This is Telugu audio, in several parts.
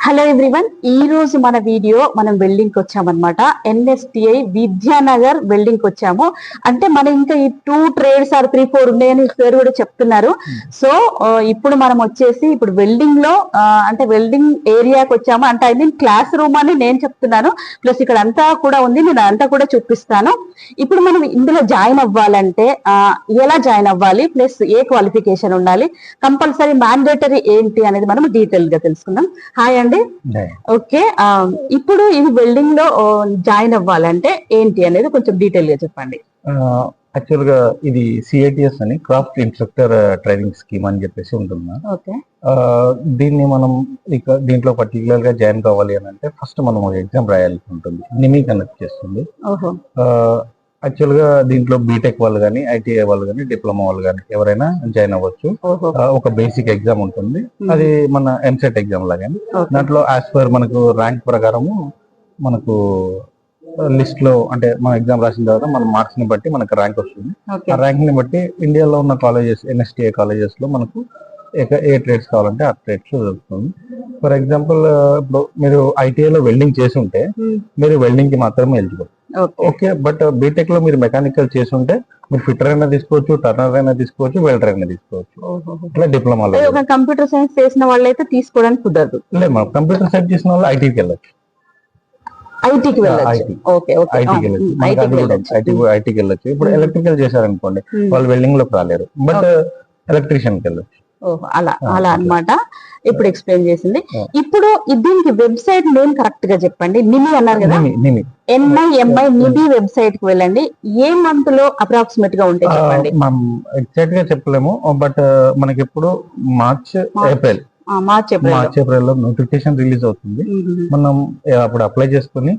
హలో ఎవ్రీవన్, ఈ రోజు మన వీడియో మనం వెల్డింగ్ కి వచ్చామన్నమాట. ఎన్ఎస్టిఐ విద్యానగర్ వెల్డింగ్ కి వచ్చాము. అంటే మనం ఇంకా ఈ 2 ట్రేడ్స్ ఆర్ 3-4 ఉన్నాయని పేరు కూడా చెప్తున్నారు. సో ఇప్పుడు మనం వచ్చేసి ఇప్పుడు వెల్డింగ్ లో అంటే వెల్డింగ్ ఏరియాకి వచ్చాము. అంటే ఐ మీన్ క్లాస్ రూమ్ అని నేను చెప్తున్నాను. ప్లస్ ఇక్కడ అంతా కూడా ఉంది, నేను అంతా కూడా చూపిస్తాను. ఇప్పుడు మనం ఇందులో జాయిన్ అవ్వాలంటే ఎలా జాయిన్ అవ్వాలి, ప్లస్ ఏ క్వాలిఫికేషన్ ఉండాలి, కంపల్సరీ మ్యాండేటరీ ఏంటి అనేది మనం డీటెయిల్ గా తెలుసుకుందాం. హాయ్ అండి. ఓకే, ఇప్పుడు ఇది వెల్డింగ్ లో జాయిన్ అవ్వాలంటే ఏంటి అనేది కొంచెం డీటెయిల్ గా చెప్పండి. యాక్చువల్ గా ఇది సిఐటిఎస్ అని క్రాఫ్ట్ ఇన్స్ట్రక్టర్ ట్రైనింగ్ స్కీమ్ అని చెప్పేసి ఉంటుంది. దీన్ని మనం దీంట్లో పర్టికులర్ గా జాయిన్ కావాలి అని అంటే ఫస్ట్ మనం ఎగ్జామ్ రాయాల్సి ఉంటుంది. నిమి కండక్ట్ చేస్తుంది. యాక్చువల్ గా దీంట్లో బీటెక్ వాళ్ళు కానీ, ఐటీఐ వాళ్ళు కానీ, డిప్లొమా వాళ్ళు కానీ ఎవరైనా జాయిన్ అవ్వచ్చు. ఒక బేసిక్ ఎగ్జామ్ ఉంటుంది, అది మన ఎంసెట్ ఎగ్జామ్ లాగానే. దాంట్లో యాజ్ పర్ మనకు ర్యాంక్ ప్రకారము మనకు లిస్ట్ లో అంటే మన ఎగ్జామ్ రాసిన తర్వాత మన మార్క్స్ ని బట్టి మనకు ర్యాంక్ వస్తుంది. ఆ ర్యాంక్ ని బట్టి ఇండియాలో ఉన్న కాలేజెస్, ఎన్ఎస్టిఐ కాలేజెస్ లో మనకు ఏ ట్రేడ్స్ కావాలంటే ఆ ట్రేడ్స్ దొరుకుతుంది. ఫర్ ఎగ్జాంపుల్ ఇప్పుడు మీరు ఐటీఐలో వెల్డింగ్ చేసి ఉంటే మీరు వెల్డింగ్ కి మాత్రమే ఎలిజిబుల్. ఓకే, బట్ బీటెక్ లో మీరు మెకానికల్ చేసి ఉంటే మీరు ఫిట్టర్ అయినా తీసుకోవచ్చు, టర్నర్ అయినా తీసుకోవచ్చు, వెల్డర్ అయినా తీసుకోవచ్చు. ఇట్లా డిప్లొమాలో కంప్యూటర్ సైన్స్ చేసిన వాళ్ళు అయితే తీసుకోవడానికి కుదరదు. లేదు, మనం కంప్యూటర్ సైన్స్ చేసిన వాళ్ళు ఐటీకి వెళ్ళచ్చు. ఐటీకి వెళ్ళచ్చు. ఇప్పుడు ఎలక్ట్రికల్ చేశారనుకోండి, వాళ్ళు వెల్డింగ్ లోకి రాలేరు, బట్ ఎలక్ట్రీషియన్ కి వెళ్ళచ్చు. అలా అన్నమాట. ఇప్పుడు ఎక్స్ప్లెయిన్ చేసింది. ఇప్పుడు దీనికి వెబ్సైట్ నేమ్ కరెక్ట్ గా చెప్పండి. నిమి అన్నారు కదా, NIMI నిమి వెబ్సైట్ కి వెళ్ళండి. ఏ మంత్ లో అప్రాక్సిమేట్ గా ఉంటాయి చెప్పండి. ఎగ్జాక్ట్ గా చెప్పలేము, బట్ మనకి ఎప్పుడు మార్చ్ ఏప్రిల్ లో నోటిఫికేషన్ రిలీజ్ అవుతుంది. మనం అప్పుడు అప్లై చేసుకుని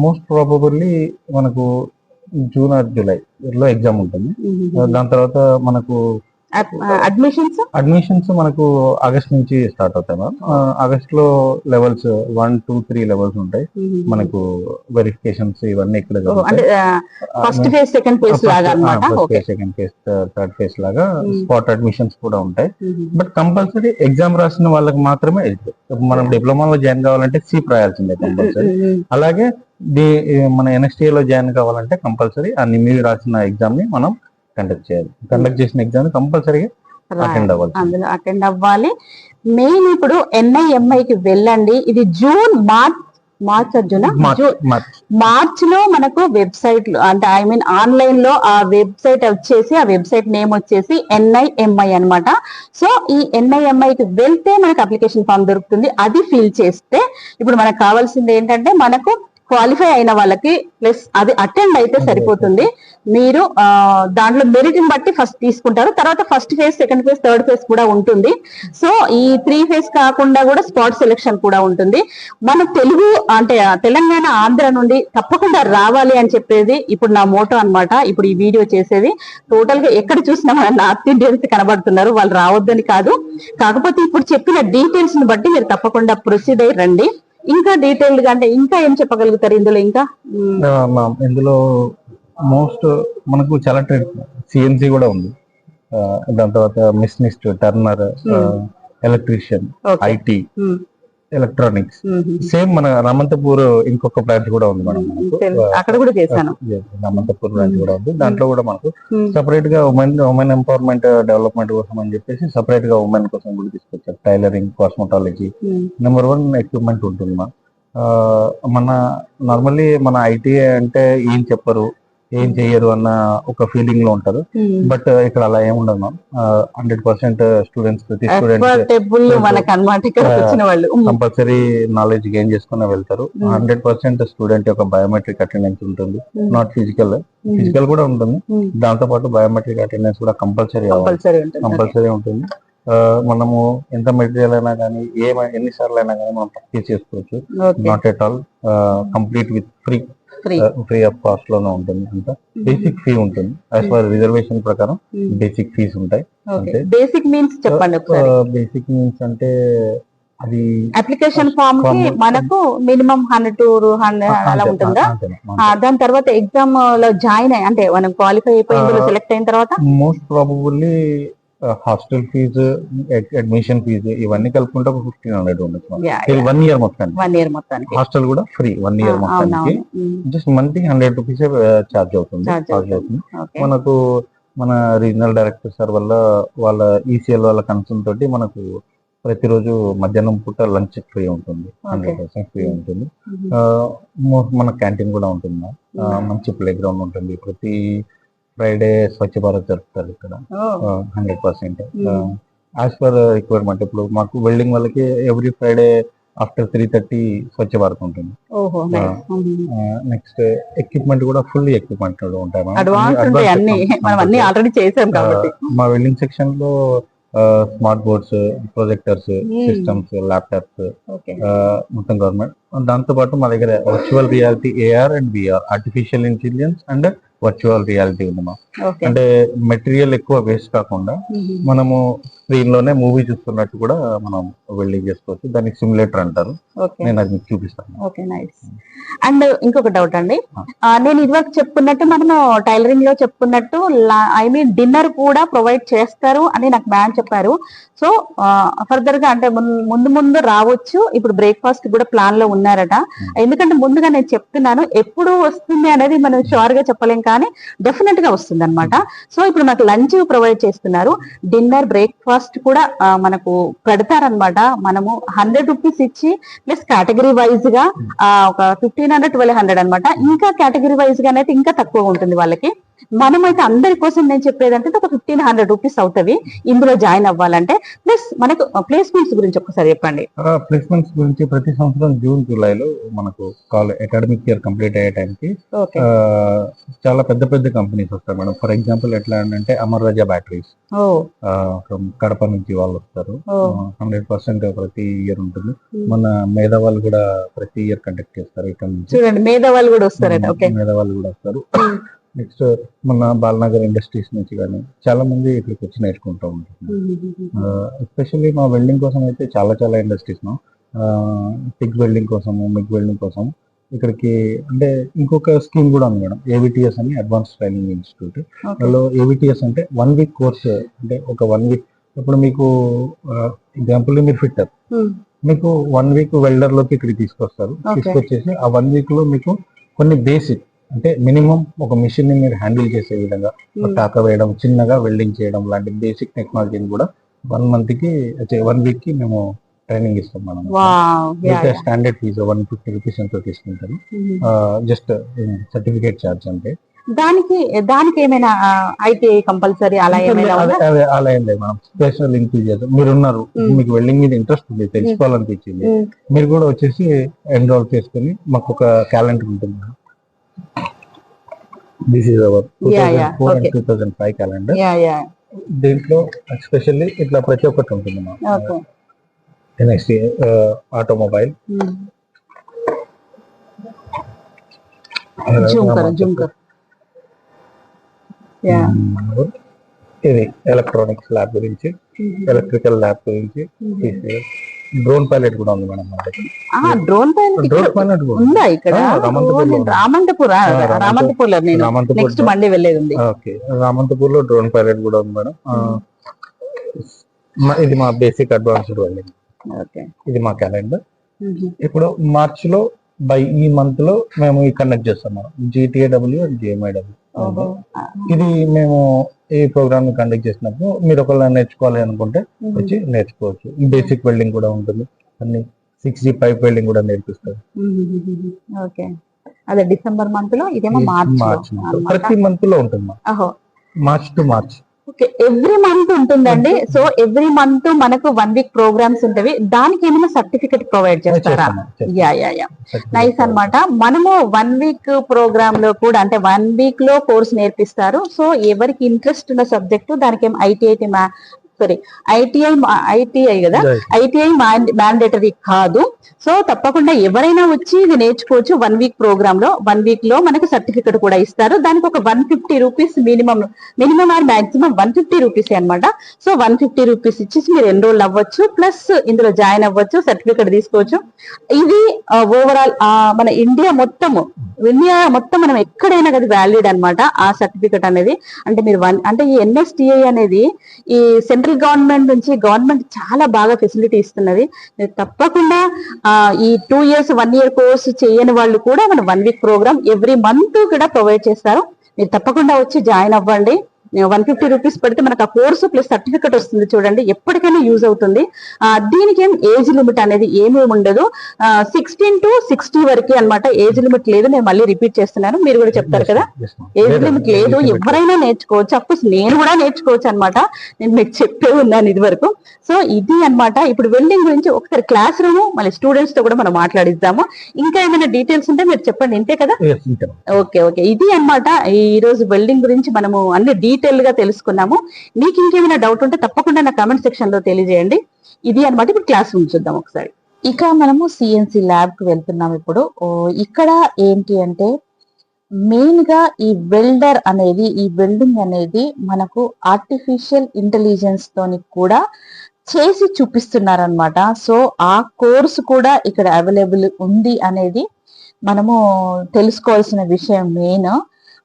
మోస్ట్ ప్రాబబుల్లీ మనకు జూన్ ఆర్ జూలై లో ఎగ్జామ్ ఉంటుంది. దాని తర్వాత మనకు అడ్మిషన్స్ మనకు ఆగస్ట్ నుంచి స్టార్ట్ అవుతాయి. మ్యామ్ ఆగస్ట్ లో లెవెల్స్ 1, 2, 3 లెవెల్స్ ఉంటాయి. మనకు వెరిఫికేషన్స్ ఇవన్నీ ఇక్కడ first phase, second phase, third phase లాగా స్పాట్ అడ్మిషన్స్ కూడా ఉంటాయి. బట్ కంపల్సరీ ఎగ్జామ్ రాసిన వాళ్ళకి మాత్రమే మనం డిప్లొమాలో జాయిన్ కావాలంటే సీప్ రాయాల్సిందే కంపల్సరీ. అలాగే మన ఎన్ఎస్టీఏ లో జాయిన్ కావాలంటే కంపల్సరీ ఆ నిమి రాసిన ఎగ్జామ్ ని మనం కండక్ట్ చేసిన ఎగ్జామ్ కంపల్సరీగా అందులో అటెండ్ అవ్వాలి. మెయిన్ ఇప్పుడు NIMI కి వెళ్ళండి. ఇది జూన్ మార్చ్ లో మనకు వెబ్సైట్ లో అంటే ఐ మీన్ ఆన్లైన్ లో ఆ వెబ్సైట్ వచ్చేసి, ఆ వెబ్సైట్ నేమ్ వచ్చేసి NIMI అన్నమాట. సో ఈ NIMI కి వెళ్తే మనకు అప్లికేషన్ ఫామ్ దొరుకుతుంది. అది ఫిల్ చేస్తే ఇప్పుడు మనకు కావాల్సింది ఏంటంటే మనకు క్వాలిఫై అయిన వాళ్ళకి ప్లస్ అది అటెండ్ అయితే సరిపోతుంది. మీరు దాంట్లో మెరిట్ ని బట్టి ఫస్ట్ తీసుకుంటారు. తర్వాత first phase, second phase, third phase కూడా ఉంటుంది. సో ఈ 3 ఫేజ్ కాకుండా కూడా స్పాట్ సెలెక్షన్ కూడా ఉంటుంది. మన తెలుగు అంటే తెలంగాణ, ఆంధ్ర నుండి తప్పకుండా రావాలి అని చెప్పేది ఇప్పుడు నా మోటో అన్నమాట. ఇప్పుడు ఈ వీడియో చేసేది టోటల్ గా ఎక్కడ చూసినా మన నార్త్ ఇండియన్స్ కనబడుతున్నారు, వాళ్ళు రావద్దని కాదు. కాకపోతే ఇప్పుడు చెప్పిన డీటెయిల్స్ ని బట్టి మీరు తప్పకుండా ప్రొసీడ్ అయ్యి రండి. ఇంకా డీటెయిల్డ్ గా అంటే ఇంకా ఏం చెప్పగలుగుతారు ఇందులో? ఇంకా ఇందులో మోస్ట్ మనకు చాలా ట్రేడ్, సిఎన్సి కూడా ఉంది. దాని తర్వాత machinist, Turner, electrician, IT, electronics. Same మన రామంతపూర్ ఇంకొక బ్రాంచ్ కూడా ఉంది మనం, అక్కడ కూడా చేశాను. రామంతపూర్ బ్రాంచ్ కూడా ఉంది. దాంట్లో కూడా మనకు సపరేట్ గా ఉమెన్ ఎంపవర్మెంట్ డెవలప్మెంట్ కోసం అని చెప్పేసి సపరేట్ గా ఉమెన్ కోసం కూడా తీసుకొచ్చారు. టైలరింగ్, కాస్మెటాలజీ, నెంబర్ 1 ఎక్విప్మెంట్ ఉంటుంది. మన నార్మల్లీ మన ఐటీఐ అంటే ఏం చెప్పరు, ఏం చెయ్యరు అన్న ఒక ఫీలింగ్ లో ఉంటారు. బట్ ఇక్కడ అలా ఏమి ఉండదు మ్యామ్. 100% స్టూడెంట్స్, ప్రతి స్టూడెంట్ కంపల్సరీ నాలెడ్జ్ గెయిన్ చేసుకుని వెళ్తారు. 100% స్టూడెంట్ యొక్క బయోమెట్రిక్ అటెండెన్స్ ఉంటుంది. నాట్ ఫిజికల్ కూడా ఉంటుంది. దాంతో పాటు బయోమెట్రిక్ అటెండెన్స్ కూడా కంపల్సరీ ఉంటుంది. మనము ఎంత మెటీరియల్ అయినా కానీ, ఎన్నిసార్లు అయినా కానీ మనం పర్చేస్ చేసుకోవచ్చు. Not at all, complete with free of cost లోనే ఉంటుంది. అంతా బేసిక్ ఫీ ఉంటుంది. యాజ్ పర్ రిజర్వేషన్ ప్రకారం బేసిక్ ఫీస్ ఉంటాయి. బేసిక్ మీన్స్ చెప్పండి. బేసిక్ మీన్స్ అంటే అది అప్లికేషన్ ఫామ్ కి మనకు మినిమం 100 అలా ఉంటుందా? దాని తర్వాత ఎగ్జామ్ లో జాయిన్ అంటే మనం క్వాలిఫై అయిపోయి సెలెక్ట్ అయిన తర్వాత most probably hostel fee, admission fee ఇవన్నీ కలుపుకుంటే ఒక 1500 ఉండొచ్చు Yeah, till yeah. 1 year మొత్తానికి. 1 year మొత్తానికి. హాస్టల్ కూడా ఫ్రీ 1 year మొత్తానికి. అవునవును. జస్ట్ మంత్లీ 100 రూపీస్ ఛార్జ్ అవుతుంది. Charge ఛార్జ్ అవుతుంది. అవుతుంది. Okay. మనకు మన రీజనల్ డైరెక్టర్ సార్ వల్ల వాళ్ళ ఈసీఎల్ వాళ్ళ కన్సర్న్ తోటి మనకు ప్రతిరోజు మధ్యాహ్నం పూట లంచ్ ఫ్రీ ఉంటుంది. 100% ఫ్రీ ఉంటుంది. మన క్యాంటీన్ కూడా ఉంటుంది. మంచి ప్లే గ్రౌండ్ ఉంటుంది. ప్రతి ఫ్రైడే స్వచ్ఛ భారత్ జరుపుతారు ఇక్కడ. 100% యాజ్ పర్ రిక్వైర్మెంట్. ఇప్పుడు మాకు వెల్డింగ్ వాళ్ళకి every Friday after 3:30 Swachh Bharat ఉంటుంది. నెక్స్ట్ ఎక్విప్మెంట్ కూడా ఫుల్ ఎక్విప్మెంట్ ఉంటాయి. మా వెల్డింగ్ సెక్షన్ లో smart boards, projectors, systems, laptops మొత్తం గవర్నమెంట్. దాంతో పాటు మా దగ్గర virtual reality, AR and VR, artificial intelligence and virtual reality ఉంది. అంటే మెటీరియల్ ఎక్కువ వేస్ట్ కాకుండా మనము స్క్రీన్ లోనే మూవీ చూస్తున్నట్టు కూడా మనం వెల్డింగ్ చేసుకోవచ్చు. దానికి సిమ్యులేటర్ అంటారు. నేను అది మీకు చూపిస్తాను. Okay, nice. అండ్ ఇంకొక డౌట్ అండి, నేను ఇదివరకు చెప్పుకున్నట్టు మనము టైలరింగ్ లో చెప్పుకున్నట్టు ఐ మీన్ డిన్నర్ కూడా ప్రొవైడ్ చేస్తారు అని నాకు మ్యామ్ చెప్పారు. సో ఫర్దర్ గా అంటే ముందు ముందు రావచ్చు. ఇప్పుడు బ్రేక్ఫాస్ట్ కూడా ప్లాన్ లో ఉన్నారట. ఎందుకంటే ముందుగా నేను చెప్తున్నాను, ఎప్పుడు వస్తుంది అనేది మనం షూర్ గా చెప్పలేం, కానీ డెఫినెట్ గా వస్తుంది అనమాట. సో ఇప్పుడు నాకు లంచ్ ప్రొవైడ్ చేస్తున్నారు, డిన్నర్, బ్రేక్ఫాస్ట్ కూడా మనకు పెడతారనమాట. మనము 100 రూపీస్ ఇచ్చి ప్లస్ కేటగిరీ వైజ్ గా ఒక 1500, 1200 అనమాట. ఇంకా కేటగిరీ వైజ్ గా అయితే ఇంకా తక్కువ ఉంటుంది వాళ్ళకి. మనమైతే అందరి కోసం నేను చెప్పేదంటే ఒక 1500 రూపీస్ అవుతుంది ఇందులో జాయిన్ అవ్వాలంటే. ప్లస్ మనకు ప్లేస్మెంట్స్ గురించి ఒకసారి చెప్పండి. ప్లేస్మెంట్స్ గురించి ప్రతి సంవత్సరం జూన్, జూలైలో మనకు అకాడమిక్ ఇయర్ కంప్లీట్ అయ్యే టైంకి చాలా పెద్ద పెద్ద కంపెనీస్ వస్తాయి మేడం. ఫర్ ఎగ్జాంపుల్ ఎట్లా అంటే అమర్ రాజా బ్యాటరీస్ కడప నుంచి వాళ్ళు వస్తారు. 100% ప్రతి ఇయర్ ఉంటుంది. మన మేధావాళ్ళు కూడా ప్రతి ఇయర్ కండక్ట్ చేస్తారు. ఇక్కడ నుంచి చూడండి, మేధావాళ్ళు కూడా వస్తారు. మేధావాళ్ళు కూడా వస్తారు. నెక్స్ట్ మన బాలనగర్ ఇండస్ట్రీస్ నుంచి కానీ చాలా మంది ఇక్కడికి వచ్చి నేర్చుకుంటూ ఉంటారు. ఎస్పెషల్లీ మా వెల్డింగ్ కోసం అయితే చాలా చాలా ఇండస్ట్రీస్ పిగ్ వెల్డింగ్ కోసము, మిగ్ వెల్డింగ్ కోసం ఇక్కడికి అంటే ఇంకొక స్కీమ్ కూడా ఉంది మేడం, ఏవిటిఎస్ అని, అడ్వాన్స్ ట్రైనింగ్ ఇన్స్టిట్యూట్. అందులో ఏవిటిఎస్ అంటే 1 వీక్ కోర్స్. అంటే ఒక 1 వీక్ ఇప్పుడు మీకు ఎగ్జాంపుల్ మీరు ఫిట్టర్, మీకు 1 వీక్ వెల్డర్ లోకి ఇక్కడికి తీసుకొస్తారు. తీసుకొచ్చేసి ఆ 1 వీక్ లో మీకు కొన్ని బేసిక్ అంటే మినిమం ఒక మిషన్ ని మీరు హ్యాండిల్ చేసే విధంగా టాక వేయడం, చిన్నగా వెల్డింగ్ చేయడం లాంటి బేసిక్ టెక్నాలజీని కూడా 1 వీక్ కి మేము ట్రైనింగ్ ఇస్తాం మనం. స్టాండర్డ్ ఫీజు 150 రూపీస్ ఎంతో తీసుకుంటారు. జస్ట్ సర్టిఫికేట్ ఛార్జ్ అంటే. దానికి ఏమైనా ఐటీఐ కంపల్సరీ అలా ఏమైనా అలా ఏం లేదు మనం. స్పెషల్ ఇంక్లూజన్ మీరు ఉన్నారు, మీకు వెల్డింగ్ మీద ఇంట్రెస్ట్ ఉంది, తెలుసుకోవాలనిపించింది, మీరు కూడా వచ్చేసి ఎన్రోల్ చేసుకుని మాకు ఒక క్యాలెండర్ ఉంటుంది. This is our 2004 and 2005 calendar. దీంట్లో ఎస్పెషల్లీ ఇట్లా ప్రతి ఒక్కటి ఉంటుంది. నెక్స్ట్ ఆటోమొబైల్, ఇది ఎలక్ట్రానిక్స్ ల్యాబ్ గురించి, ఎలక్ట్రికల్ ల్యాబ్ గురించి, డ్రోన్ పైలట్ కూడా ఉంది మేడం. డ్రోన్ పైలట్ ఉందా ఇక్కడ? రామంతపూర్ లో డ్రోన్ పైలట్ కూడా ఉంది మేడం. ఇది మా బేసిక్ అడ్వాన్స్డ్ వెల్డింగ్. ఇది మా క్యాలెండర్. ఇప్పుడు మార్చ్ లో ఈ మంత్ లో మేము కండక్ట్ చేస్తాం GTAW అండ్ GMIW. ఇది మేము ఈ ప్రోగ్రామ్ ని కండక్ట్ చేసినప్పుడు మీరు ఒకవేళ నేర్చుకోవాలి అనుకుంటే వచ్చి నేర్చుకోవచ్చు. బేసిక్ వెల్డింగ్ కూడా ఉంటుంది, అన్ని 6G పైప్ వెల్డింగ్ కూడా నేర్పిస్తారు. అదే డిసెంబర్ మంత్ లో, ఇదేమో మార్చ్ ప్రతి మంత్ లో ఉంటుంది, March to March. Every month ఉంటుందండి. సో ఎవ్రీ మంత్ మనకు 1 వీక్ ప్రోగ్రామ్స్ ఉంటాయి. దానికి ఏమైనా సర్టిఫికెట్ ప్రొవైడ్ చేస్తారా? నైస్ అన్నమాట. మనము 1 వీక్ ప్రోగ్రామ్ లో కూడా అంటే 1 వీక్ లో కోర్స్ నేర్పిస్తారు. సో ఎవరికి ఇంట్రెస్ట్ ఉన్న సబ్జెక్టు దానికి ఏం ఐటీఐ సారీ ఐటీఐ కదా, ఐటీఐ మ్యాండేటరీ కాదు. సో తప్పకుండా ఎవరైనా వచ్చి ఇది నేర్చుకోవచ్చు. 1 వీక్ ప్రోగ్రామ్ లో 1 వీక్ లో మనకు సర్టిఫికెట్ కూడా ఇస్తారు. దానికి ఒక 150 rupees minimum or maximum 150 rupees అనమాట. సో 150 రూపీస్ ఇచ్చేసి మీరు ఎన్రోల్ అవ్వచ్చు, ప్లస్ ఇందులో జాయిన్ అవ్వచ్చు, సర్టిఫికెట్ తీసుకోవచ్చు. ఇది ఓవరాల్ మన ఇండియా మొత్తం మనం ఎక్కడైనా అది వ్యాలిడ్ అనమాట ఆ సర్టిఫికెట్ అనేది. అంటే మీరు అంటే ఈ NSTI అనేది ఈ సెంట్రల్ గవర్నమెంట్ నుంచి గవర్నమెంట్ చాలా బాగా ఫెసిలిటీ ఇస్తున్నది. మీరు తప్పకుండా ఈ 2 ఇయర్స్ 1 ఇయర్ కోర్స్ చేయని వాళ్ళు కూడా మన 1 వీక్ ప్రోగ్రామ్ ఎవ్రీ మంత్ కూడా ప్రొవైడ్ చేస్తారు. మీరు తప్పకుండా వచ్చి జాయిన్ అవ్వండి. 150 రూపీస్ పెడితే మనకు ఆ కోర్సు ప్లస్ సర్టిఫికెట్ వస్తుంది. చూడండి, ఎప్పటికైనా యూజ్ అవుతుంది. దీనికి ఏం ఏజ్ లిమిట్ అనేది ఏమీ ఉండదు. 16 to 60 వరకే అనమాట. ఏజ్ లిమిట్ లేదు. నేను మళ్ళీ రిపీట్ చేస్తున్నాను, మీరు కూడా చెప్తారు కదా. ఏజ్ లిమిట్ లేదు, ఎవరైనా నేర్చుకోవచ్చు. అఫ్కోర్స్ నేను కూడా నేర్చుకోవచ్చు అనమాట. నేను మీకు చెప్పే ఉన్నాను ఇది వరకు. సో ఇది అన్నమాట. ఇప్పుడు వెల్డింగ్ గురించి ఒకసారి క్లాస్ రూమ్ మళ్ళీ స్టూడెంట్స్ తో కూడా మనం మాట్లాడిద్దాము. ఇంకా ఏమైనా డీటెయిల్స్ ఉంటే మీరు చెప్పండి, ఇంతే కదా. ఓకే, ఇది అన్నమాట. ఈ రోజు వెల్డింగ్ గురించి మనము అన్ని డీటెయిల్ గా తెలుసుకున్నాము. మీకు ఇంకేమైనా డౌట్ ఉంటే తప్పకుండా నా కామెంట్ సెక్షన్ లో తెలియజేయండి. ఇది అన్నమాట. ఇప్పుడు క్లాస్ రూమ్ చూద్దాం ఒకసారి. ఇక మనము CNC ల్యాబ్ కి వెళ్తున్నాం ఇప్పుడు. ఇక్కడ ఏంటి అంటే మెయిన్ గా ఈ వెల్డర్ అనేది, ఈ వెల్డింగ్ అనేది మనకు ఆర్టిఫిషియల్ ఇంటెలిజెన్స్ తోని కూడా చేసి చూపిస్తున్నారనమాట. సో ఆ కోర్సు కూడా ఇక్కడ అవైలబుల్ ఉంది అనేది మనము తెలుసుకోవాల్సిన విషయం మెయిన్.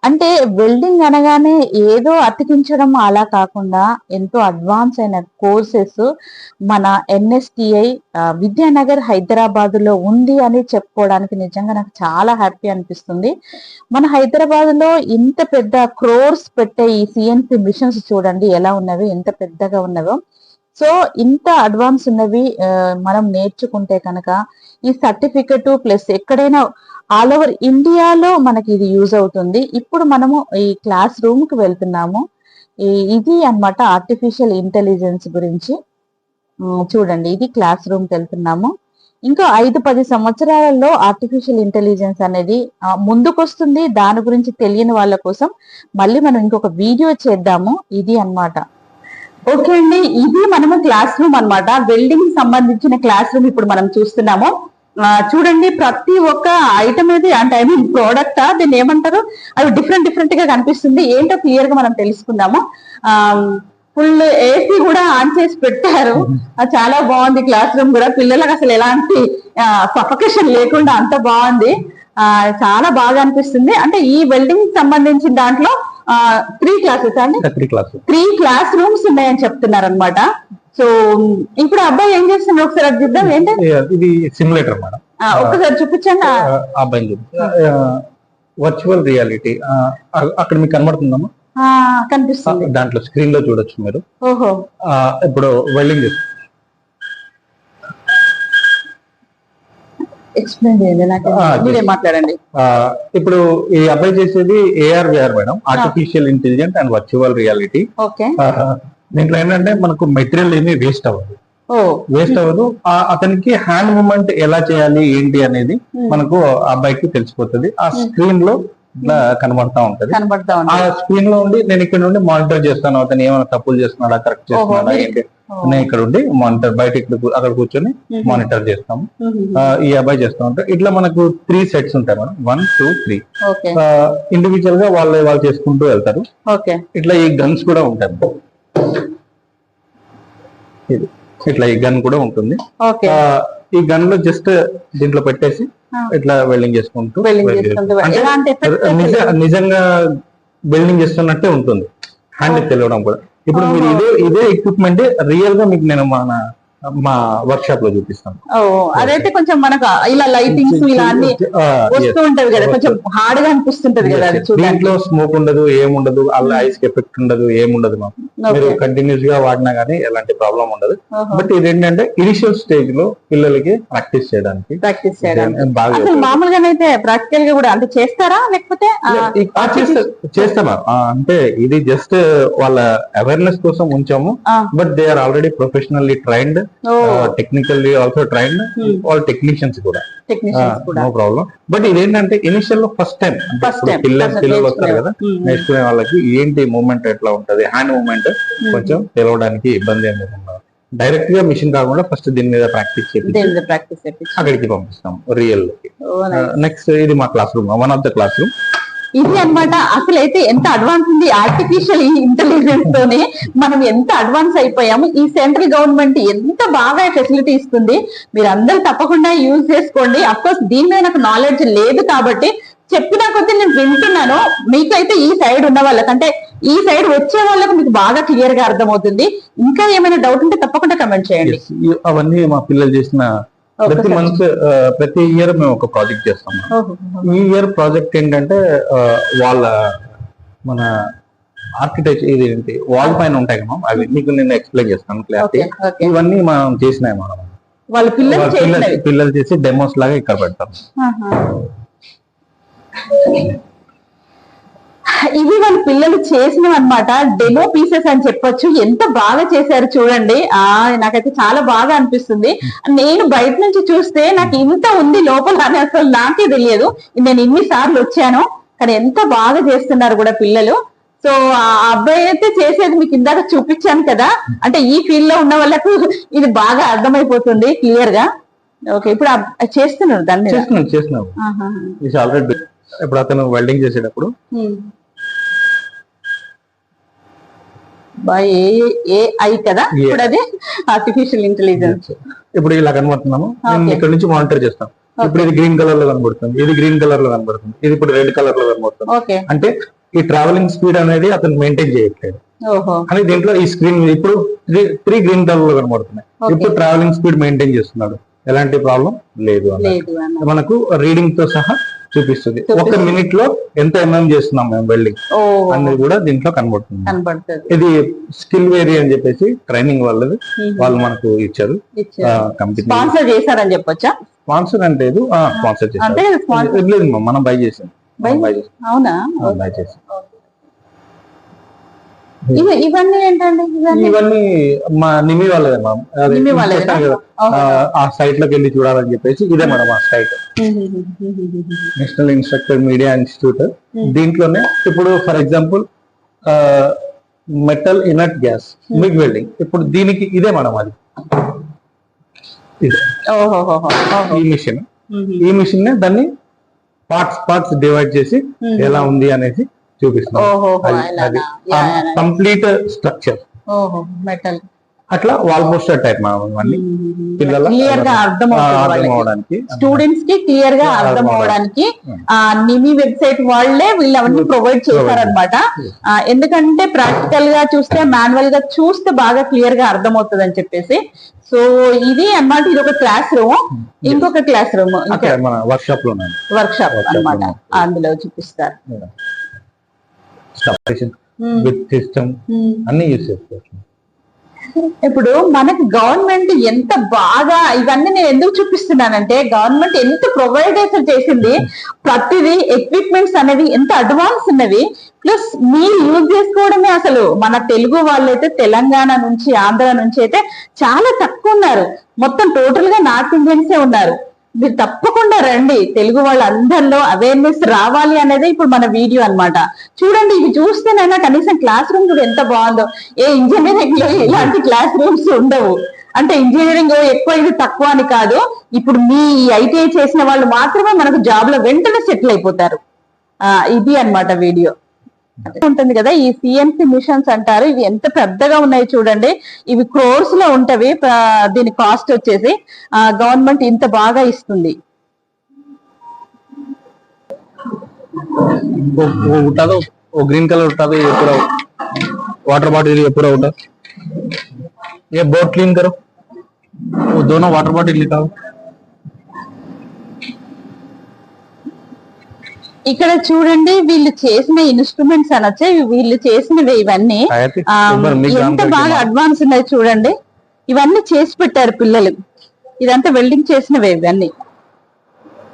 అంటే వెల్డింగ్ అనగానే ఏదో అతికించడం అలా కాకుండా ఎంతో అడ్వాన్స్ అయిన కోర్సెస్ మన NSTI విద్యానగర్ హైదరాబాద్ లో ఉంది అని చెప్పుకోవడానికి నిజంగా నాకు చాలా హ్యాపీ అనిపిస్తుంది. మన హైదరాబాద్ లో ఇంత పెద్ద క్రోర్స్ పెట్టే ఈ CNC మిషన్స్ చూడండి ఎలా ఉన్నవి, ఎంత పెద్దగా ఉన్నవో. సో ఇంత అడ్వాన్స్ ఉన్నవి మనం నేర్చుకుంటే కనుక ఈ సర్టిఫికెట్ ప్లస్ ఎక్కడైనా ఆల్ ఓవర్ ఇండియాలో మనకి ఇది యూజ్ అవుతుంది. ఇప్పుడు మనము ఈ క్లాస్ రూమ్ కి వెళ్తున్నాము. ఇది అన్నమాట ఆర్టిఫిషియల్ ఇంటెలిజెన్స్ గురించి. చూడండి, ఇది క్లాస్ రూమ్ కి వెళ్తున్నాము. ఇంకా 5-10 సంవత్సరాలలో ఆర్టిఫిషియల్ ఇంటెలిజెన్స్ అనేది ముందుకొస్తుంది. దాని గురించి తెలియని వాళ్ళ కోసం మళ్ళీ మనం ఇంకొక వీడియో చేద్దాము. ఇది అన్నమాట. ఓకే అండి, ఇది మనము క్లాస్ రూమ్ అన్నమాట. వెల్డింగ్ సంబంధించిన క్లాస్ రూమ్ ఇప్పుడు మనం చూస్తున్నాము. చూడండి, ప్రతి ఒక్క ఐటమ్ ఏది అంటే ఐ మీన్ ప్రోడక్ట్ దీన్ని ఏమంటారు, అవి డిఫరెంట్ గా కనిపిస్తుంది. ఏంటో క్లియర్ గా మనం తెలుసుకుందాము. ఫుల్ AC కూడా ఆన్ చేసి పెట్టారు. చాలా బాగుంది క్లాస్ రూమ్ కూడా. పిల్లలకు అసలు ఎలాంటి సఫకేషన్ లేకుండా అంత బాగుంది. చాలా బాగా అనిపిస్తుంది. అంటే ఈ వెల్డింగ్ సంబంధించిన దాంట్లో 3 క్లాసెస్ అండి, 3 క్లాస్ రూమ్స్ ఉన్నాయని చెప్తున్నారు అనమాట. సో ఇప్పుడు అబ్బాయి ఏం చేస్తున్నారు ఒకసారి అది చూద్దాం. ఏంటంటే ఇది సిమ్యులేటర్ మేడం, ఒక్కసారి చూపించండి. అబ్బాయి వర్చువల్ రియాలిటీ అక్కడ మీకు కనబడుతుందమ్మా? కనిపిస్తుంది, దాంట్లో స్క్రీన్ లో చూడొచ్చు మీరు. ఓహో, ఇప్పుడు వెల్డింగ్ ఎక్స్ప్లెయిన్ చేయండి నాకు, మీరే మాట్లాడండి. ఇప్పుడు ఈ అబ్బాయి చేసేది AR/VR madam, artificial intelligent and virtual reality. Okay, దీంట్లో ఏంటంటే మనకు మెటీరియల్ ఏమీ వేస్ట్ అవ్వదు. అతనికి హ్యాండ్ మూమెంట్ ఎలా చేయాలి ఏంటి అనేది మనకు అబ్బాయికి తెలిసిపోతుంది. ఆ స్క్రీన్ లో ఇట్లా కనబడతా ఉంటది. ఆ స్క్రీన్ లో ఉండి నేను ఇక్కడ నుండి మానిటర్ చేస్తాను, అతను ఏమైనా తప్పులు చేస్తున్నాడా, కరెక్ట్ చేస్తున్నాడా ఏంటి, నేను ఇక్కడ ఉండి మానిటర్, బయట అక్కడ కూర్చొని మానిటర్ చేస్తాము. ఈ అబ్బాయి చేస్తా ఉంటారు. ఇట్లా మనకు 3 సెట్స్ ఉంటాయి మేడం, 1, 2, 3. ఇండివిజువల్ గా వాళ్ళు చేసుకుంటూ వెళ్తారు. ఇట్లా ఈ గన్స్ కూడా ఉంటాయి. ఇట్లా ఈ గన్ కూడా ఉంటుంది. ఈ గన్ లో జస్ట్ దీంట్లో పెట్టేసి ఇట్లా వెల్డింగ్ చేసుకుంటూ నిజంగా వెల్డింగ్ చేస్తున్నట్టే ఉంటుంది. హ్యాండ్ తెలియడం కూడా. ఇప్పుడు మీరు ఇదే ఎక్విప్మెంట్ రియల్ గా మీకు నేను మా వర్క్ షాప్ లో చూపిస్తాను. అదైతే కొంచెం మనకు ఇలా లైటింగ్స్ ఇలా అన్ని వస్తూ ఉంటది కదా, కొంచెం హార్డ్ గా అనిపిస్తుంటది కదా. దీంట్లో స్మోక్ ఉండదు, ఏముండదు, అలా ఐస్ ఎఫెక్ట్ ఉండదు, ఏముండదు. మీరు కంటిన్యూస్ గా వాడినా గానీ ఎలాంటి ప్రాబ్లం ఉండదు. బట్ ఇది ఏంటంటే ఇనిషియల్ స్టేజ్ లో పిల్లలకి ప్రాక్టీస్ చేయడానికి బాగా. మామూలుగానైతే ప్రాక్టికల్ గా కూడా అంటే చేస్తారా, లేకపోతే చేస్తామా అంటే ఇది జస్ట్ వాళ్ళ అవేర్నెస్ కోసం ఉంచాము. But they are already professionally trained. Technically also train, వాళ్ళు టెక్నీషియన్స్ కూడా, నో ప్రాబ్లం. బట్ ఇదేంటంటే ఇనిషియల్ లో ఫస్ట్ టైం పిల్లలు వస్తారు కదా, నేర్చుకునే వాళ్ళకి ఏంటి మూవ్మెంట్ ఎట్లా ఉంటది, హ్యాండ్ మూవ్మెంట్ కొంచెం తెలవడానికి ఇబ్బంది ఏమి డైరెక్ట్ గా మిషన్ కాకుండా ఫస్ట్ దీని మీద ప్రాక్టీస్ చేసి అక్కడికి పంపిస్తాం రియల్. నెక్స్ట్ ఇది మా class room, one of the class room. ఇది అన్నమాట. అసలు అయితే ఎంత అడ్వాన్స్ ఉంది ఆర్టిఫిషియల్ ఇంటెలిజెన్స్ తోనే మనం ఎంత అడ్వాన్స్ అయిపోయాము. ఈ సెంట్రల్ గవర్నమెంట్ ఎంత బాగా ఫెసిలిటీ ఇస్తుంది, మీరు అందరూ తప్పకుండా యూజ్ చేసుకోండి. అఫ్ కోర్స్ దీని మీద నాకు నాలెడ్జ్ లేదు కాబట్టి చెప్పిన కొద్దీ నేను వింటున్నాను. మీకైతే ఈ సైడ్ ఉన్న వాళ్ళకంటే ఈ సైడ్ వచ్చే వాళ్ళకి మీకు బాగా క్లియర్ గా అర్థమవుతుంది. ఇంకా ఏమైనా డౌట్ ఉంటే తప్పకుండా కమెంట్ చేయండి. అవన్నీ మా పిల్లలు చేసిన ప్రతి మంత్ ప్రతి ఇయర్ మేము ఒక ప్రాజెక్ట్ చేస్తాం. ఈ ఇయర్ ప్రాజెక్ట్ ఏంటంటే వాళ్ళ మన ఆర్కిటెక్చర్ ఇది ఏంటి వాల్ పైన ఉంటాయి కదా, అవి మీకు నేను ఎక్స్ప్లెయిన్ చేస్తాను క్లారిటీ. ఇవన్నీ మనం చేసినాయి, మనం వాళ్ళ పిల్లలు చేసి డెమోస్ లాగా ఇక్కడ పెడతాం. ఇవి వాళ్ళ పిల్లలు చేసినవి అన్నమాట, డెమో పీసెస్ అని చెప్పొచ్చు. ఎంత బాగా చేశారు చూడండి. నాకైతే చాలా బాగా అనిపిస్తుంది. నేను బయట నుంచి చూస్తే నాకు ఇంత ఉంది లోపల అని అసలు నాకే తెలియదు. నేను ఇన్ని సార్లు వచ్చాను, కానీ ఎంత బాగా చేస్తున్నారు కూడా పిల్లలు. సో ఆ అబ్బాయి అయితే చేసేది మీకు ఇందాక చూపించాను కదా, అంటే ఈ ఫీల్డ్ లో ఉన్న వాళ్ళకు ఇది బాగా అర్థమైపోతుంది క్లియర్ గా. ఓకే, ఇప్పుడు చేస్తున్నారు దాన్ని ఆల్రెడీ. ఇప్పుడు అతను వెల్డింగ్ చేసేటప్పుడు ఏఐ కదా, ఇప్పుడు అది ఆర్టిఫిషియల్ ఇంటెలిజెన్స్. ఇప్పుడు ఇలా కనబడుతున్నాము, నేను ఇక్కడ నుంచి మానిటర్ చేస్తాం. ఇప్పుడు ఇది గ్రీన్ కలర్ లో కనబడుతుంది, ఇది గ్రీన్ కలర్ లో కనబడుతుంది, ఇది ఇప్పుడు రెడ్ కలర్ లో కనబడుతుంది. అంటే ఈ ట్రావెలింగ్ స్పీడ్ అనేది అతను మెయింటైన్ చేయట్లేదు. అని దీంట్లో ఈ స్క్రీన్ ఇప్పుడు 3 గ్రీన్ కలర్ లో కనబడుతున్నాయి. ఇప్పుడు ట్రావెలింగ్ స్పీడ్ మెయింటైన్ చేస్తున్నాడు, ఎలాంటి ప్రాబ్లం లేదు. మనకు రీడింగ్ తో సహా చూపిస్తుంది. ఒక మినిట్ లో ఎంత ఎంఎం చేస్తున్నాం మేము వెల్డింగ్ అనేది కూడా దీంట్లో కనబడుతుంది. ఇది స్కిల్ వేరీ అని చెప్పేసి ట్రైనింగ్ వాళ్ళది, వాళ్ళు మనకు ఇచ్చారు. కంపెనీ స్పాన్సర్ చేశారని చెప్పొచ్చా? స్పాన్సర్ అంటే స్పాన్సర్ చేశారు, మనం బై చేసాం. అవునా? బై చేసాం. ఇవన్నీ ఏంటండి? ఇవన్నీ మా నిమి వాళ్ళదే మ్యామ్. ఆ సైట్ లోకి వెళ్ళి చూడాలని చెప్పేసి ఇదే మేడం ఆ site, national instructor media institute. దీంట్లోనే ఇప్పుడు for example metal inert gas MIG welding, ఇప్పుడు దీనికి ఇదే మేడం అది ఈ మిషన్ దాన్ని పార్ట్స్ డివైడ్ చేసి ఎలా ఉంది అనేది చూపిస్తున్నాం. కంప్లీట్ స్ట్రక్చర్ మెటల్ అట్లా వాల్ పోస్టర్ టైప్ పిల్లలు క్లియర్ గా అర్థం అవడానికి, స్టూడెంట్స్ కి క్లియర్ గా అర్థం అవడానికి నిమి వెబ్సైట్ వాళ్ళే వీళ్ళవన్నీ ప్రొవైడ్ చేశారనమాట. ఎందుకంటే ప్రాక్టికల్ గా చూస్తే, మాన్యువల్ గా చూస్తే బాగా క్లియర్ గా అర్థం అవుతుంది అని చెప్పేసి. సో ఇది అన్నమాట, ఇది ఒక క్లాస్ రూమ్. ఇంకొక క్లాస్ రూమ్ వర్క్ షాప్ అన్నమాట, అందులో చూపిస్తారు. విత్ సిస్టమ్ అన్ని యూస్ చేసుకోవచ్చు. ఇప్పుడు మనకి గవర్నమెంట్ ఎంత బాగా ఇవన్నీ నేను ఎందుకు చూపిస్తున్నానంటే, గవర్నమెంట్ ఎంత ప్రొవైడేషన్ చేసింది. ప్రతిదీ ఎక్విప్మెంట్స్ అనేవి ఎంత అడ్వాన్స్ ఉన్నవి, ప్లస్ మీరు యూజ్ చేసుకోవడమే. అసలు మన తెలుగు వాళ్ళైతే తెలంగాణ నుంచి, ఆంధ్ర నుంచి అయితే చాలా తక్కువ ఉన్నారు. మొత్తం టోటల్ గా నార్త్ ఇండియన్సే ఉన్నారు. మీరు తప్పకుండా రండి, తెలుగు వాళ్ళందరిలో అవేర్నెస్ రావాలి అనేది ఇప్పుడు మన వీడియో అన్నమాట. చూడండి, ఇవి చూస్తేనైనా కనీసం క్లాస్ రూమ్ కూడా ఎంత బాగుందో. ఏ ఇంజనీరింగ్ లో ఇలాంటి క్లాస్ రూమ్స్ ఉండవు. అంటే ఇంజనీరింగ్ ఎక్కువ ఇది తక్కువ అని కాదు, ఇప్పుడు మీ ఐటీఐ చేసిన వాళ్ళు మాత్రమే మనకు జాబ్ లో వెంటనే సెటిల్ అయిపోతారు. ఇది అన్నమాట వీడియో ఉంటుంది కదా. ఈ సిఎన్సి మిషన్స్ అంటారు, ఇవి ఎంత పెద్దగా ఉన్నాయి చూడండి. ఇవి క్రోర్స్ లో ఉంటవి. దీని కాస్ట్ వచ్చేసి గవర్నమెంట్ ఇంత బాగా ఇస్తుంది. గ్రీన్ కలర్ ఉంటుంది, वाटर बॉटल ये पूरा उठा, ये बोर्ड क्लीन करो, वो दोनों वाटर बॉटल निकालो. ఇక్కడ చూడండి, వీళ్ళు చేసిన ఇన్స్ట్రుమెంట్స్ అనొచ్చే, వీళ్ళు చేసినవి ఇవన్నీ ఎంత బాగా అడ్వాన్స్ ఉన్నాయి చూడండి. ఇవన్నీ చేసి పెట్టారు పిల్లలు. ఇదంతా వెల్డింగ్ చేసినవే ఇవన్నీ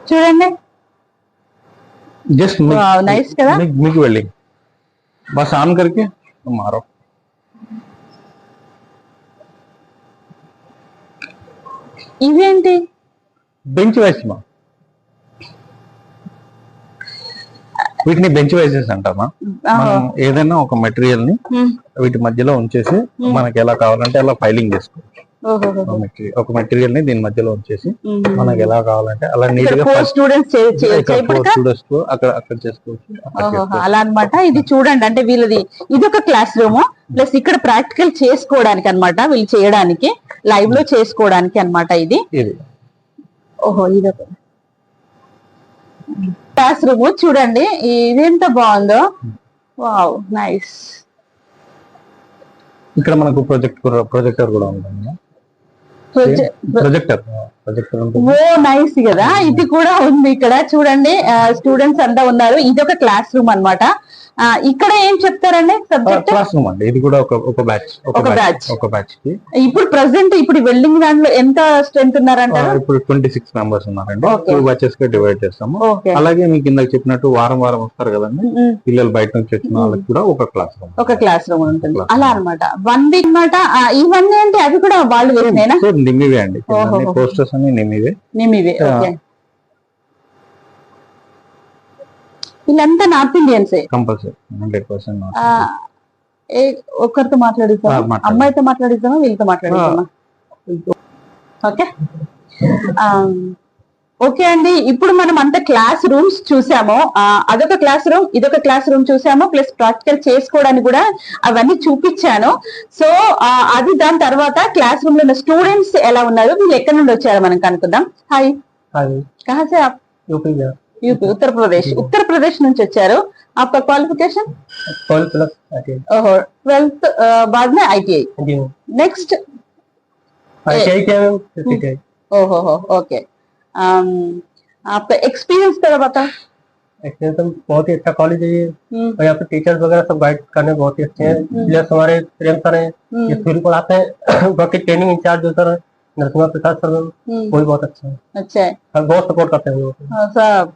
చూడండి. जस्ट नाइस కదా. मिग वेल्डिंग बस ऑन करके मारो. ఇవేంటి? బెంచ్ వైస్ మా, వీటిని బెంచ్ వైజెస్ అంటామా. మనం ఏదైనా ఒక మెటీరియల్ ని వీటి మధ్యలో ఉంచేసి మనకి ఎలా కావాలంటే అలా ఫైలింగ్ చేసుకోవచ్చు. ఒక మెటీరియల్ ని దీని మధ్యలో ఉంచేసి మనకి ఎలా కావాలంటే అలా నీట్ గా స్టూడెంట్స్ అక్కడ చేసుకోవచ్చు. అలా అన్నమాట. ఇది చూడండి, అంటే వీళ్ళది ఇది ఒక క్లాస్ రూమ్ ప్లస్ ఇక్కడ ప్రాక్టికల్ చేసుకోవడానికి అన్నమాట, వీళ్ళు చేయడానికి లైవ్ లో చేసుకోవడానికి అన్నమాట ఇది. ఓహో, ఇది క్లాస్ రూమ్ చూడండి, ఇది ఎంత బాగుందో. Wow, nice. ఇక్కడ మనకు ప్రొజెక్టర్ కూడా ఉంటుంది. ప్రొజెక్టర్ ఓ నైస్ కదా, ఇది కూడా ఉంది ఇక్కడ. చూడండి స్టూడెంట్స్ అంతా ఉన్నారు. ఇది ఒక క్లాస్ రూమ్ అన్నమాట. ఇక్కడ ఏం చెప్తారండి సబ్జెక్ట్? క్లాస్ రూమ్ అండి, ఇది కూడా ఒక బ్యాచ్ కి. ఇప్పుడు ప్రెసెంట్ ఇప్పుడు వెల్డింగ్ దాంట్లో ఎంత స్ట్రెంత్ ఉన్నారంటారు? ఇప్పుడు 26 మెంబర్స్ ఉన్నారండి. 2 బ్యాచెస్ గా డివైడ్ చేస్తాము. అలాగే మీకు ఇందాక చెప్పినట్టు వారం వస్తారు కదండి పిల్లలు, బయట నుంచి వచ్చిన వాళ్ళకి కూడా ఒక క్లాస్ రూమ్ ఉంటుంది. అలా అన్నమాట. 1 వీక్ అన్నమాట. ఇవన్నీ అంటే అవి కూడా వాళ్ళు వేసినాయినా? నిమ్మివే అండి, పోస్టర్స్ అన్ని నిమ్మివే. వీళ్ళంతా నార్త్ ఇండియన్స్. కంపల్సరీ 100%. ఒక్కరితో మాట్లాడిస్తామా, అమ్మాయితో మాట్లాడిస్తామా, వీళ్ళతో మాట్లాడిస్తామా? ఓకే ఓకే అండి. ఇప్పుడు మనం అంత క్లాస్ రూమ్స్ చూసాము. అదొక క్లాస్ రూమ్, ఇదొక క్లాస్ రూమ్ చూసాము, ప్లస్ ప్రాక్టికల్ చేసుకోవడానికి కూడా అవన్నీ చూపించాను. సో అది దాని తర్వాత క్లాస్ రూమ్ లో ఉన్న స్టూడెంట్స్ ఎలా ఉన్నారు, వీళ్ళు ఎక్కడి నుండి వచ్చారో మనం కనుక్కుందాం. హాయ్, కహా సే ఆప్? यूपी, उत्तर प्रदेश నుంచి వచ్చారు. आपका क्वालिफिकेशन? 12+. ओहो, 12th बाद में ITI. नेक्स्ट ITI क्या है? ओहो हो, ओके. आपका एक्सपीरियंस थोड़ा बताओ. एक्सपीरियंस बहुत ही अच्छा कॉलेज है ये, और यहाँ पे टीचर्स वगैरह सब गाइड करने बहुत ही अच्छे हैं. प्लस हमारे प्रेम सर हैं, ये थ्योरी पढ़ाते हैं. बाकी ट्रेनिंग इंचार्ज जो सर है नरसिम्हा प्रसाद सर, वो भी बहुत अच्छा है. अच्छा है, बहुत सपोर्ट करते हैं वो. सब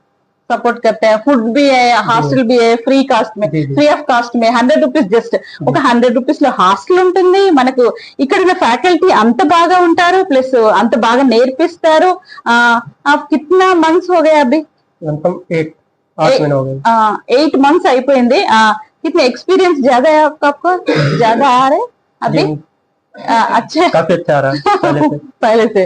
సపోర్ట్ करते हैं. ఫుడ్ भी है, హాస్టల్ भी है, ఫ్రీ కాస్ట్ में, ఫ్రీ ఆఫ్ కాస్ట్ में 100 రూపీస్. జస్ట్ ఒక 100 రూపీస్ లో హాస్టల్ ఉంటుంది మనకు. ఇక్కడ ఫ్యాకల్టీ అంత బాగా ఉంటారు, ప్లస్ అంత బాగా నేర్పిస్తారు. కిतना మంత్స్ हो गया अभी? 8 మంత్స్ అయిపోయింది. कितना एक्सपीरियंस ज्यादा है आपको? ज्यादा आ रहे अभी? अच्छा, काफी अच्छा आ रहा है पहले से.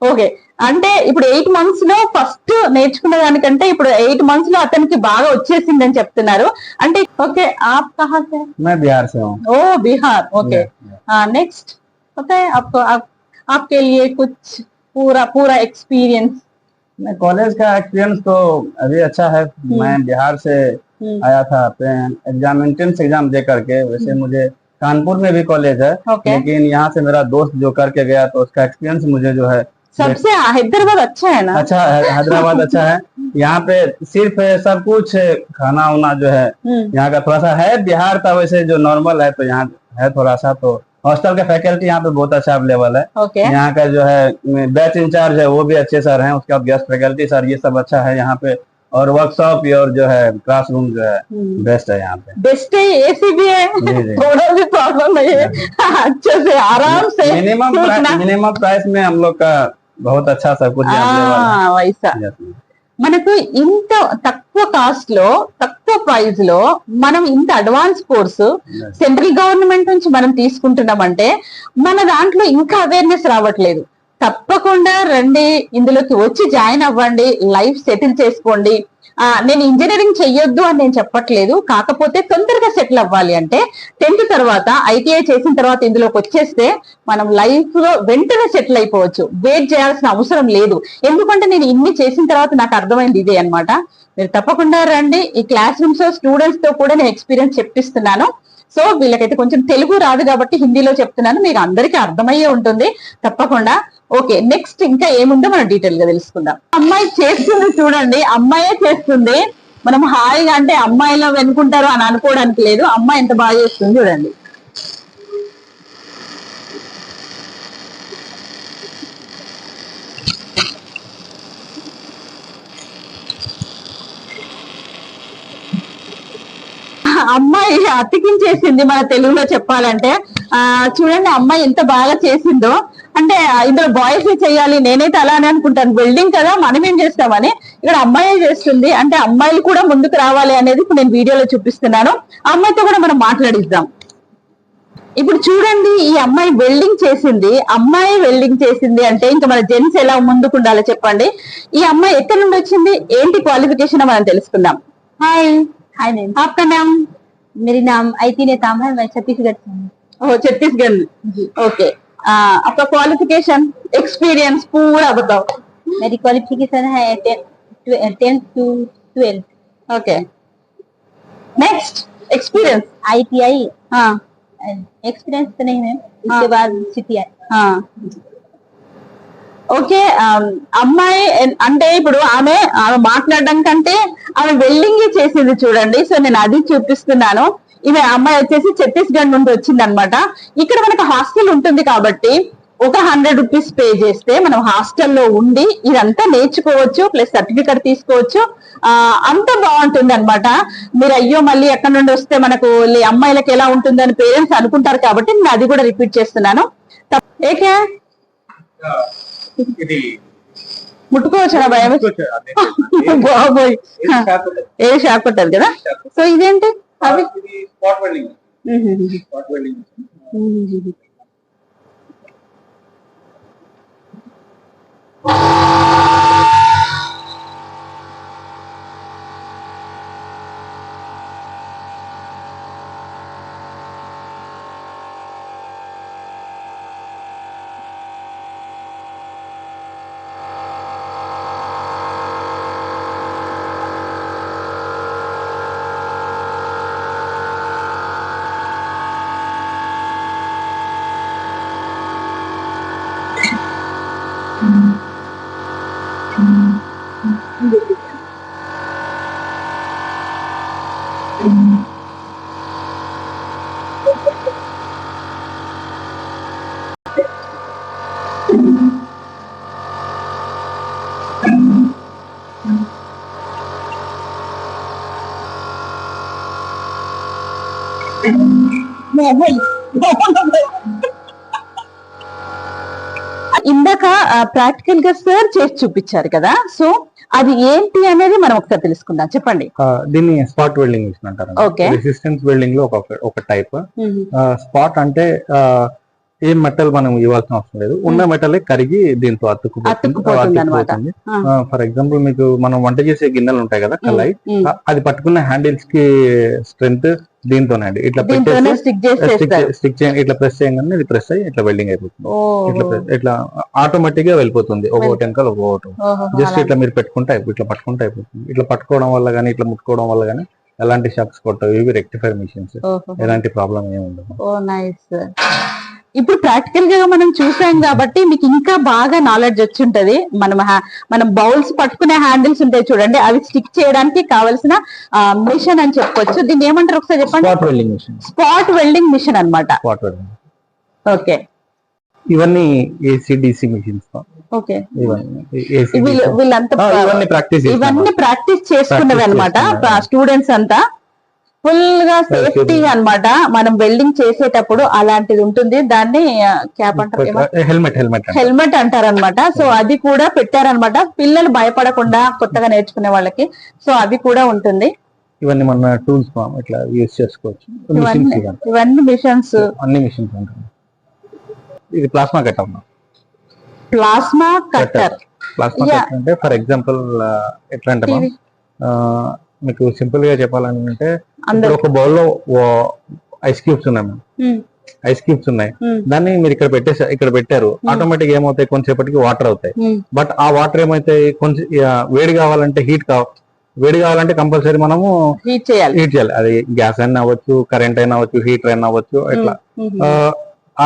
ఓకే, అంటే ఇప్పుడు 8 మంత్స్ లో ఫస్ట్ నేర్చుకున్న దానికంటే ఇప్పుడు 8 మంత్స్ లో అతనికి బాగా వచ్చేసిందని చెప్తున్నారు. అంటే ఓకే, आप कहाँ से? मैं बिहार से हूँ. ओ बिहार, ओके. नेक्स्ट पता है आपको, आपके लिए कुछ पूरा एक्सपीरियंस? कॉलेज का एक्सपीरियंस तो अभी अच्छा है. मैं बिहार से आया था एंट्रेंस एग्जाम दे करके. वैसे मुझे कानपुर में भी कॉलेज है, लेकिन यहाँ से मेरा दोस्त जो करके गया तो उसका एक्सपीरियंस मुझे जो है सबसे हैदराबाद अच्छा है ना? अच्छा है, हैदराबाद अच्छा है. यहाँ पे सिर्फ सब कुछ खाना वाना जो है यहाँ का थोड़ा सा है. बिहार था वैसे जो नॉर्मल है, तो यहाँ है थोड़ा सा. तो हॉस्टल का फैकल्टी यहाँ पे बहुत अच्छा अवेलेबल है. यहाँ का जो है बैच इंचार्ज है वो भी अच्छे सर हैं. उसके बाद गेस्ट फैकल्टी सर, ये सब अच्छा है यहाँ पे. और वर्कशॉप और जो है क्लासरूम जो है बेस्ट है यहाँ पे. बेस्ट है, एसी भी है, थोड़ा भी प्रॉब्लम नहीं है. अच्छे से आराम से मिनिमम प्राइस में हम लोग का बहुत अच्छा सब कुछ वैसा. మనకు ఇంత తక్కువ కాస్ట్ లో, తక్కువ ప్రైస్ లో మనం ఇంత అడ్వాన్స్ కోర్సు సెంట్రల్ గవర్నమెంట్ నుంచి మనం తీసుకుంటున్నామంటే మన దాంట్లో ఇంకా అవేర్నెస్ రావట్లేదు. తప్పకుండా రండి, ఇందులోకి వచ్చి జాయిన్ అవ్వండి, లైఫ్ సెటిల్ చేసుకోండి. నేను ఇంజనీరింగ్ చెయ్యొద్దు అని నేను చెప్పట్లేదు, కాకపోతే తొందరగా సెటిల్ అవ్వాలి అంటే 10th తర్వాత ITI చేసిన తర్వాత ఇందులోకి వచ్చేస్తే మనం లైఫ్ లో వెంటనే సెటిల్ అయిపోవచ్చు. వెయిట్ చేయాల్సిన అవసరం లేదు. ఎందుకంటే నేను ఇన్ని చేసిన తర్వాత నాకు అర్థమైంది ఇదే అన్నమాట. మీరు తప్పకుండా రండి. ఈ క్లాస్ రూమ్స్ స్టూడెంట్స్ తో కూడా నేను ఎక్స్పీరియన్స్ చెప్పిస్తున్నాను. సో వీళ్ళకైతే కొంచెం తెలుగు రాదు కాబట్టి హిందీలో చెప్తున్నాను, మీకు అందరికీ అర్థమయ్యే ఉంటుంది తప్పకుండా. ఓకే, నెక్స్ట్ ఇంకా ఏముందో మనం డీటెయిల్ గా తెలుసుకుందాం. అమ్మాయి చేస్తుంది చూడండి, అమ్మాయే చేస్తుంది. మనం హాయిగా అంటే అమ్మాయిలో వెనుకుంటారు అని అనుకోవడానికి లేదు. అమ్మాయి ఎంత బాగా చేస్తుంది చూడండి. అమ్మాయి అతికించేసింది మన తెలుగులో చెప్పాలంటే. చూడండి అమ్మాయి ఎంత బాగా చేసిందో. అంటే ఇందులో బాయ్స్ చేయాలి, నేనైతే అలానే అనుకుంటాను, వెల్డింగ్ కదా మనమేం చేస్తామని. ఇక్కడ అమ్మాయి చేస్తుంది, అంటే అమ్మాయిలు కూడా ముందుకు రావాలి అనేది ఇప్పుడు నేను వీడియోలో చూపిస్తున్నాను. ఆ అమ్మాయితో కూడా మనం మాట్లాడిద్దాం. ఇప్పుడు చూడండి, ఈ అమ్మాయి వెల్డింగ్ చేసింది. అమ్మాయి వెల్డింగ్ చేసింది అంటే ఇంకా మన జెంట్స్ ఎలా ముందుకు ఉండాలో చెప్పండి. ఈ అమ్మాయి ఎక్కడి నుండి వచ్చింది, ఏంటి క్వాలిఫికేషన్ మనం తెలుసుకుందాం. हाय हाय मैम, आपका नाम? मेरी नाम आईती नेताम है, मैं छत्तीसगढ़ से हूँ। ओह, छत्तीसगढ़। ओके, आपका क्वालिफिकेशन, एक्सपीरियंस पूरा बताओ। मेरी क्वालिफिकेशन है 10th to 12th। Okay, next experience. ITI हाँ एक्सपीरियंस तो नहीं मैम, हाँ। उसके बाद CTI। हाँ ఓకే. అమ్మాయి అంటే ఇప్పుడు ఆమె మాట్లాడడం కంటే ఆమె వెల్డింగ్ చేసింది చూడండి. సో నేను అది చూపిస్తున్నాను. ఈమె అమ్మాయి వచ్చేసి ఛత్తీస్గఢ్ నుండి వచ్చింది అనమాట. ఇక్కడ మనకు హాస్టల్ ఉంటుంది కాబట్టి ఒక 100 రూపీస్ పే చేస్తే మనం హాస్టల్లో ఉండి ఇదంతా నేర్చుకోవచ్చు, ప్లస్ సర్టిఫికెట్ తీసుకోవచ్చు. అంత బాగుంటుంది అనమాట. మీరు అయ్యో మళ్ళీ ఎక్కడి నుండి వస్తే మనకు అమ్మాయిలకు ఎలా ఉంటుందని పేరెంట్స్ అనుకుంటారు కాబట్టి నేను అది కూడా రిపీట్ చేస్తున్నాను. ఏకే ఇది ముట్టుకోవచ్చా భయం? బాబోయ్, ఏ షాక్ ఉంటుంది కదా. సో ఇదేంటి అవి? Spot welding. Spot welding. ఇందాక ప్రాక్టికల్ గా సార్ చేసి చూపించారు కదా. సో అది ఏంటి అనేది మనం ఒకసారి తెలుసుకుందాం. చెప్పండి. దీన్ని స్పాట్ వెల్డింగ్ మిషన్ అంటారు. Okay. రెసిస్టెన్స్ వెల్డింగ్ లో ఒక టైప్. స్పాట్ అంటే ఏ మెటల్ మనం ఇవ్వాల్సిన అవసరం లేదు, ఉన్న మెటలే కరిగి దీంతో అతుక్కుపోతుంది అన్నమాట. ఫర్ ఎగ్జాంపుల్ మీకు మనం వంట చేసే గిన్నెలు ఉంటాయి కదా కళాయి, అది పట్టుకున్న హ్యాండిల్స్ కి స్ట్రెంత్ దీంతోనే అండి. ఇట్లా స్టిక్ చేయండి, ఇట్లా ప్రెస్ చేయగానే ఇది ప్రెస్ అయ్యి ఇట్లా వెల్డింగ్ అయిపోతుంది. ఇట్లా ఆటోమేటిక్ గా వెళ్ళిపోతుంది, ఒక్కొక్కటి వెనకాల ఒక్కొక్కటి. జస్ట్ ఇట్లా మీరు పెట్టుకుంటే ఇట్లా పట్టుకుంటే అయిపోతుంది. ఇట్లా పట్టుకోవడం వల్ల కానీ ఇట్లా ముట్టుకోవడం వల్ల కానీ ఎలాంటి షాక్స్ కొట్టవు. ఇవి రెక్టిఫైర్ మిషన్స్, ఎలాంటి ప్రాబ్లం ఏమి ఉండదు. ఇప్పుడు ప్రాక్టికల్ గా మనం చూసాం కాబట్టి మీకు ఇంకా బాగా నాలెడ్జ్ వచ్చి ఉంటది. మనం బౌల్స్ పట్టుకునే హ్యాండిల్స్ ఉంటాయి చూడండి, అవి స్టిక్ చేయడానికి కావలసిన మిషన్ అని చెప్పొచ్చు. దీన్ని ఏమంటారు ఒకసారి చెప్పండి. Spot welding machine. Spot welding machine అన్నమాట. Spot welding. ఓకే, ఇవన్నీ ఏసీడీసీ మిషన్స్. ఓకే, వీళ్ళంతా ఇవన్నీ ప్రాక్టీస్ చేసుకున్నవి అనమాట. స్టూడెంట్స్ అంతా ఫుల్ గా సేఫ్టీ అన్నమాట. మనం వెల్డింగ్ చేసేటప్పుడు అలాంటిది ఉంటుంది, దాన్ని క్యాప్ అంటారు, హెల్మెట్ అంటారనమాట. సో అది కూడా పెట్టారనమాట, పిల్లలు భయపడకుండా కొత్తగా నేర్చుకునే వాళ్ళకి. సో అది కూడా ఉంటుంది. ఇవన్నీ మన టూల్స్ ఇట్లా యూస్ చేసుకోవచ్చు. ఇవన్నీ మిషన్స్, అన్ని మిషన్స్ ఉంటాయి. ఇది ప్లాస్మా కట్టర్. ప్లాస్మా కట్టర్ అంటే ఫర్ ఎగ్జాంపుల్ ఎట్లా అంటే మీకు సింపుల్ గా చెప్పాలంటే ఒక బౌల్ లో ఐస్ క్యూబ్స్ ఉన్నాయి, ఐస్ క్యూబ్స్ ఉన్నాయి. దాన్ని మీరు ఇక్కడ పెట్టారు, ఆటోమేటిక్ ఏమవుతాయి, కొంచెంసేపటికి వాటర్ అవుతాయి. బట్ ఆ వాటర్ ఏమైతాయి, కొంచెం వేడి కావాలంటే వేడి కావాలంటే కంపల్సరీ మనము హీట్ చేయాలి. అది గ్యాస్ అయినా అవ్వచ్చు, కరెంట్ అయినా అవ్వచ్చు, హీటర్ అయినా అవ్వచ్చు. ఇట్లా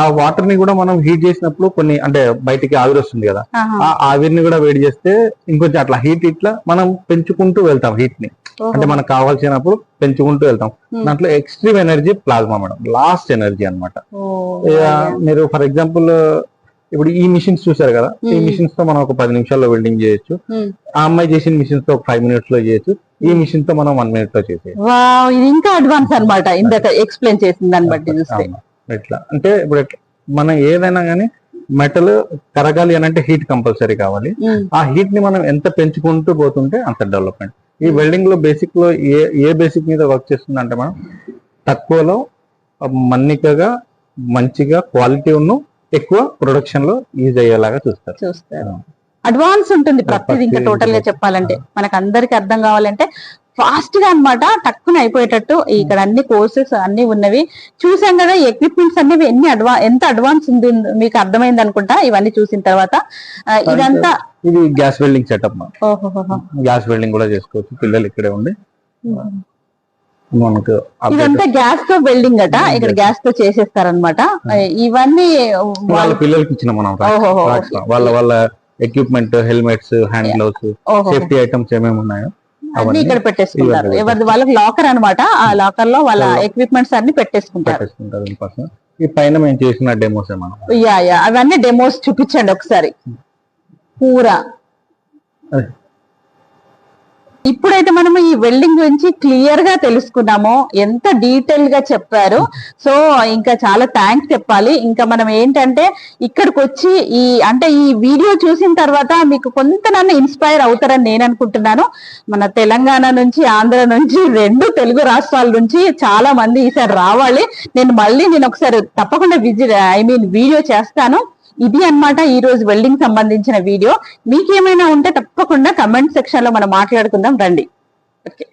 ఆ వాటర్ ని కూడా మనం హీట్ చేసినప్పుడు కొన్ని అంటే బయటికి ఆవిరి వస్తుంది కదా, ఆ ఆవిరిని కూడా వేడి చేస్తే ఇంకొంచెం అట్లా హీట్ ఇట్లా మనం పెంచుకుంటూ వెళ్తాం. హీట్ ని అంటే మనకు కావాల్సినప్పుడు పెంచుకుంటూ వెళ్తాం. దాంట్లో extreme energy plasma madam, last energy అనమాట. మీరు ఫర్ ఎగ్జాంపుల్ ఇప్పుడు ఈ మిషన్స్ చూసారు కదా, ఈ మిషన్స్ తో మనం ఒక 10 నిమిషాల్లో వెల్డింగ్ చేయొచ్చు. ఆ అమ్మాయి చేసిన మిషన్స్ తో ఒక 5 minutes లో చేయొచ్చు. ఈ మిషన్ తో మనం 1 minute లో చేసేయచ్చు. ఇది ఇంకా అడ్వాన్స్ అనమాట, ఇందాక ఎక్స్ప్లెయిన్ చేసిన దాన్ని బట్టి చూస్తే. ఎట్లా అంటే ఇప్పుడు మనం ఏదైనా కానీ మెటల్ కరగాలి అని అంటే హీట్ కంపల్సరీ కావాలి. ఆ హీట్ ని మనం ఎంత పెంచుకుంటూ పోతుంటే అంత డెవలప్మెంట్. ఈ వెల్డింగ్ లో బేసిక్ లో ఏ బేసిక్ మీద వర్క్ చేస్తుందంటే మనం తక్కువలో మన్నికగా మంచిగా క్వాలిటీ ఉన్న ఎక్కువ ప్రొడక్షన్ లో యూజ్ అయ్యేలాగా చూస్తారు. అడ్వాన్స్ ఉంటుంది ప్రతిదీ. ఇంకా టోటల్ గా చెప్పాలంటే మనకు అందరికి అర్థం కావాలంటే ఫాస్ట్ గా అన్నమాట, టక్కున అయిపోయేటట్టు ఇక్కడ అన్ని కోర్సెస్ అన్ని ఉన్నవి. చూసాం కదా ఎక్విప్మెంట్స్ అన్ని ఎంత అడ్వాన్స్ ఉంది మీకు అర్థమైంది అనుకుంటా ఇవన్నీ చూసిన తర్వాత. ఇదంతా ఇది gas welding setup. Gas welding కూడా చేసుకోవచ్చు పిల్లలు ఇక్కడే ఉండి. మనకు ఇదంతా గ్యాస్ తో వెల్డింగ్ అట, ఇక్కడ గ్యాస్ తో చేసేస్తారనమాట. ఇవన్నీ వాళ్ళ పిల్లలకి ఇచ్చిన మనం వాళ్ళ equipment, helmets, hand gloves, safety items ఏమేమి ఉన్నాయో అన్ని ఇక్కడ పెట్టేసుకుంటారు. ఎవరిది వాళ్ళకి లాకర్ అన్నమాట. ఆ లాకర్ లో వాళ్ళ ఎక్విప్మెంట్స్ అన్ని పెట్టేసుకుంటారు. ఈ పైన మేము చేసిన డెమోస్ అవన్నీ డెమోస్ చూపించండి ఒకసారి పూరా. ఇప్పుడైతే మనము ఈ వెల్డింగ్ గురించి క్లియర్ గా తెలుసుకున్నాము, ఎంత డీటెయిల్ గా చెప్పారు. సో ఇంకా చాలా థ్యాంక్స్ చెప్పాలి. ఇంకా మనం ఏంటంటే ఇక్కడికి వచ్చి ఈ వీడియో చూసిన తర్వాత మీకు కొంతనన్నా ఇన్స్పైర్ అవుతారని నేను అనుకుంటున్నాను. మన తెలంగాణ నుంచి, ఆంధ్ర నుంచి, 2 తెలుగు రాష్ట్రాల నుంచి చాలా మంది ఈసారి రావాలి. నేను ఒకసారి తప్పకుండా వీడియో చేస్తాను. ఇది అన్నమాట ఈ రోజు వెల్డింగ్ సంబంధించిన వీడియో. మీకేమైనా ఉంటే తప్పకుండా కమెంట్ సెక్షన్ లో మనం మాట్లాడుకుందాం రండి. ఓకే.